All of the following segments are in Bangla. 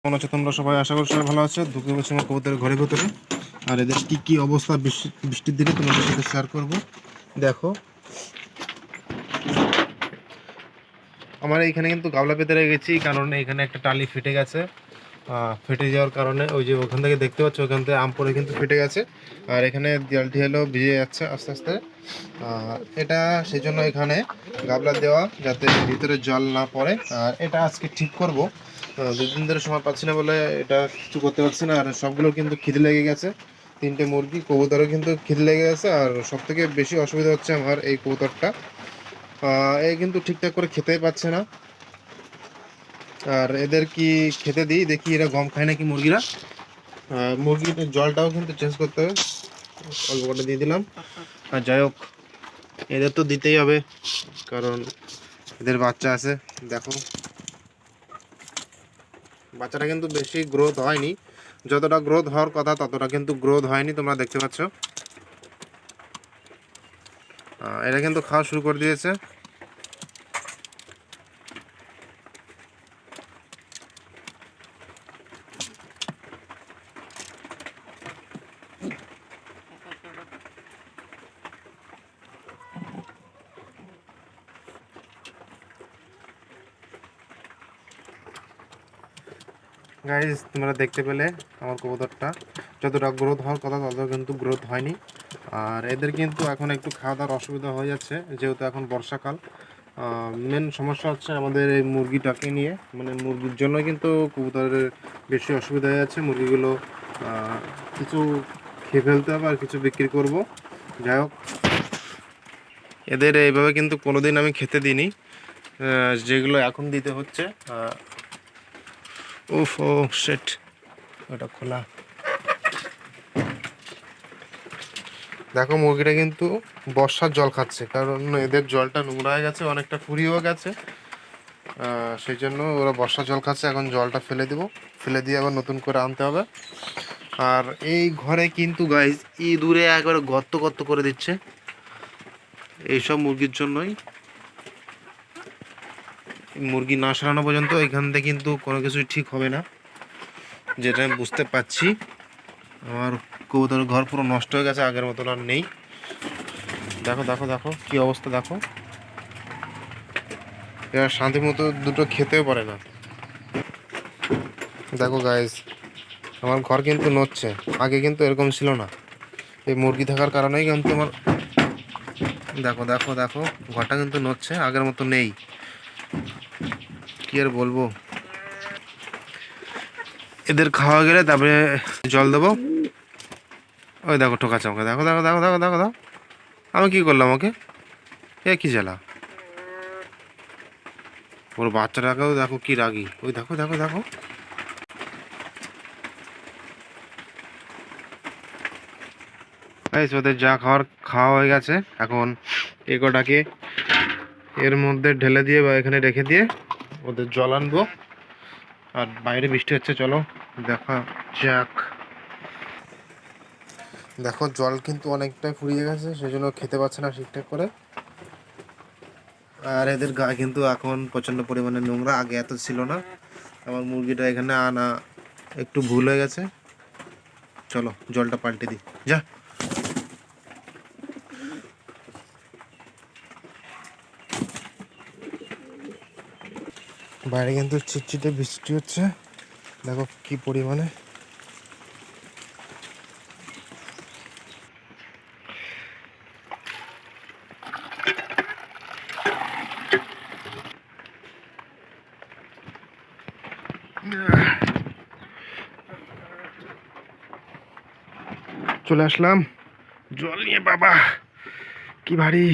কেমন আছো তোমরা সবাই? আশা করি সবাই ভালো আছে। ঢুকে বলছি আমার কবুতরের ঘরের ভিতরে। আর এদের কি অবস্থা বৃষ্টির দিনে তোমাদের সাথে শেয়ার করব। দেখো আমার এইখানে কিন্তু গাবলা পেতে রেখেছি, কারণ এইখানে একটা টালি ফেটে গেছে। ফেটে যাওয়ার কারণে ওই যে ওখান থেকে দেখতে পাচ্ছ, ওখান থেকে আম পরে কিন্তু ফেটে গেছে। আর এখানে দেয়ালটি হলো ভিজে যাচ্ছে আস্তে আস্তে। এটা সেই জন্য এখানে গাবলা দেওয়া, যাতে ভিতরে জল না পড়ে। আর এটা আজকে ঠিক করব। দুদিন ধরে সময় পাচ্ছি না বলে এটা কিছু করতে পারছি না। আর সবগুলো কিন্তু খিদে লেগে গেছে। 3টে মুরগি, কবুতরও কিন্তু খিদে লেগে গেছে। আর সব থেকে বেশি অসুবিধা হচ্ছে আমার এই কবুতরটা। এ কিন্তু ঠিকঠাক করে খেতেই পাচ্ছে না। আর এদের কি খেতে দিই দেখি, এরা গম খায় নাকি মুরগিরা। মুরগির জলটাও কিন্তু চেঞ্জ করতে হবে, অল্প করে দিয়ে দিলাম। আর যাই হোক, এদের তো দিতেই হবে, কারণ এদের বাচ্চা আছে। দেখো বাচ্চাটা কিন্তু বেশি গ্রোথ হয়নি, যতটা গ্রোথ হওয়ার কথা ততটা কিন্তু গ্রোথ হয়নি, তোমরা দেখতে পাচ্ছ। এরা কিন্তু খাওয়া শুরু করে দিয়েছে। গাইজ তোমরা দেখতে পেলে আমার কবুতরটা যতটা গ্রোথ হওয়ার কথা ততটা কিন্তু গ্রোথ হয়নি। আর এদের কিন্তু এখন একটু খাওয়া দাওয়ার অসুবিধা হয়ে যাচ্ছে, যেহেতু এখন বর্ষাকাল। মেন সমস্যা হচ্ছে আমাদের এই মুরগিটাকে নিয়ে, মানে মুরগির জন্য কিন্তু কবুতরের বেশি অসুবিধা হয়ে যাচ্ছে। মুরগিগুলো কিছু খেয়ে ফেলতে হবে আর কিছু বিক্রি করব। যাই হোক, এদের এইভাবে কিন্তু কোনোদিন আমি খেতে দিইনি, যেগুলো এখন দিতে হচ্ছে। উফ ও সেট, ওটা খোলা। দেখো মুরগিটা কিন্তু বর্ষার জল খাচ্ছে, কারণ এদের জলটা নোংরা হয়ে গেছে, অনেকটা ফুরিয়েও গেছে। সেই জন্য ওরা বর্ষার জল খাচ্ছে। এখন জলটা ফেলে দিব, ফেলে দিয়ে আবার নতুন করে আনতে হবে। আর এই ঘরে কিন্তু গাইজ ইঁদুরে একবারে গর্ত গর্ত করে দিচ্ছে, এইসব মুরগির জন্যই। মুরগি না সরানো পর্যন্ত এখান থেকে কিন্তু কোনো কিছুই ঠিক হবে না, যেটা আমি বুঝতে পারছি। আমার কবুতরের ঘর পুরো নষ্ট হয়ে গেছে, আগের মতন আর নেই। দেখো দেখো দেখো কি অবস্থা দেখো। এরা শান্তি মতো দুটো খেতেও পারে না। দেখো গাইজ আমার ঘর কিন্তু নড়ছে, আগে কিন্তু এরকম ছিল না। এই মুরগি থাকার কারণেই কিন্তু আমার, দেখো দেখো দেখো ঘরটা কিন্তু নড়ছে, আগের মতো নেই। কি আর বলবো। এদের খাওয়া গেলে তারপরে জল দেবো। ওই দেখো ঠোকাচ্ছে আমাকে, দেখো দেখো দেখো দেখো দেখো দেখো আমি কি করলাম ওকে। এ কি জ্বালা, ওর বাচ্চাটাকেও দেখো কি রাগি। ওই দেখো দেখো দেখো। ওদের যা খাওয়া হয়ে গেছে। এখন এগোটাকে এর মধ্যে ঢেলে দিয়ে বা এখানে রেখে দিয়ে ওদের জল আনবো। আর বাইরে বৃষ্টি হচ্ছে, চলো দেখা যাক। দেখো জল কিন্তু অনেকটাই ফুরিয়ে গেছে, সেই জন্য খেতে পাচ্ছে না ঠিকঠাক করে। আর এদের গা কিন্তু এখন প্রচণ্ড পরিমাণে নোংরা, আগে এত ছিল না। আমার মুরগিটা এখানে আনা একটু ভুল হয়ে গেছে। চলো জলটা পাল্টে দিই, যা। বাইরে কিন্তু চিটচিটে বৃষ্টি হচ্ছে, দেখো কি পরিমাণে। চলে আসলাম জল নিয়ে, বাবা কি ভারী।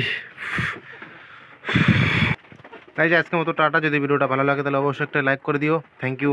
তাই যে আজকের মতো টাটা। যদি ভিডিওটা ভালো লাগে তাহলে অবশ্যই একটা লাইক করে দিও। Thank you.